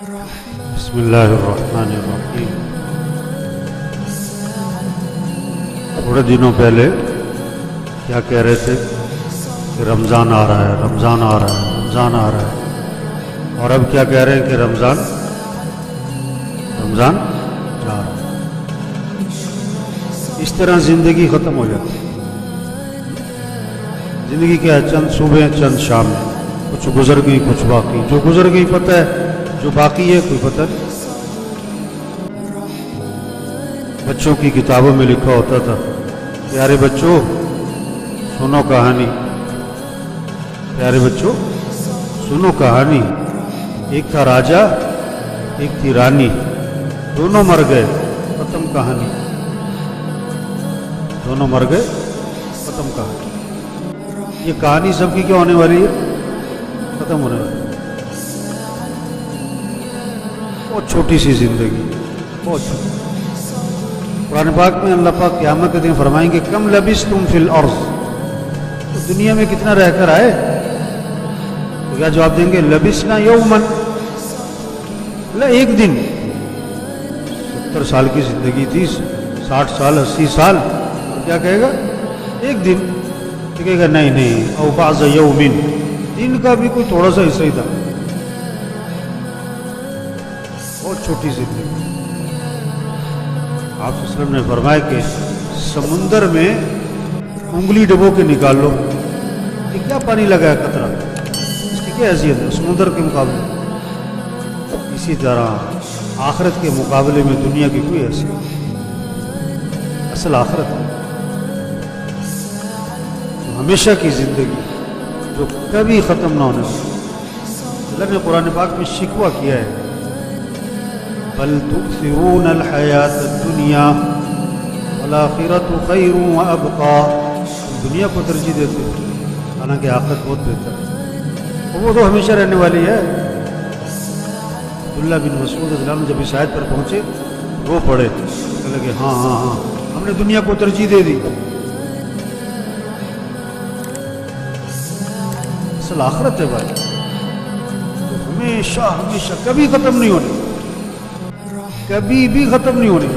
بسم اللہ الرحمن الرحیم۔ تھوڑے دنوں پہلے کیا کہہ رہے تھے کہ رمضان آ رہا ہے، رمضان آ رہا ہے، رمضان آ رہا ہے، اور اب کیا کہہ رہے ہیں کہ رمضان جا رہا ہے۔ اس طرح زندگی ختم ہو جاتی ہے۔ زندگی کیا ہے؟ چند صبح چند شام، کچھ گزر گئی کچھ باقی، جو گزر گئی پتہ ہے، جو باقی ہے کوئی پتہ نہیں۔ بچوں کی کتابوں میں لکھا ہوتا تھا، پیارے بچوں سنو کہانی، پیارے بچوں سنو کہانی، ایک تھا راجا ایک تھی رانی، دونوں مر گئے ختم کہانی، دونوں مر گئے ختم کہانی۔ یہ کہانی سب کی کیا ہونے والی ہے؟ ختم ہونے والی ہے۔ بہت چھوٹی سی زندگی، بہت چھوٹی۔ قرآن پاک میں اللہ پاک قیامت کے دن فرمائیں گے کم لبثتم فی الارض، تو دنیا میں کتنا رہ کر آئے؟ تو کیا جواب دیں گے؟ لبثنا یوما، ایک دن۔ 70 سال کی زندگی تھی، 60 سال 80 سال، کیا کہے گا؟ ایک دن۔ کہے گا نہیں نہیں، او بعض یومن، دن کا بھی کوئی تھوڑا سا حصہ ہی تھا۔ بہت چھوٹی زندگی۔ آپ صلی اللہ علیہ وسلم نے فرمایا کہ سمندر میں انگلی ڈبو کے نکال لو، یہ کیا پانی لگا ہے قطرہ، اس کی کیا حیثیت ہے سمندر کے مقابلے؟ اسی طرح آخرت کے مقابلے میں دنیا کی کوئی حیثیت نہیں۔ اصل آخرت ہے، ہمیشہ کی زندگی جو کبھی ختم نہ ہونے والی۔ اللہ نے قرآن پاک میں شکوہ کیا ہے، بل تؤثرون الحیات الدنیا والآخرۃ خیر وابقی، دنیا کو ترجیح دیتے ہیں حالانکہ آخرت بہت بہتر ہے، وہ تو ہمیشہ رہنے والی ہے۔ عبداللہ بن مسعود رضی اللہ عنہ جب اس آیت پر پہنچے رو پڑے، کہنے لگے ہاں ہاں ہاں ہم نے دنیا کو ترجیح دے دی۔ اصل آخرت ہے بھائی، تو ہمیشہ ہمیشہ کبھی ختم نہیں ہونی، کبھی بھی ختم نہیں ہونی۔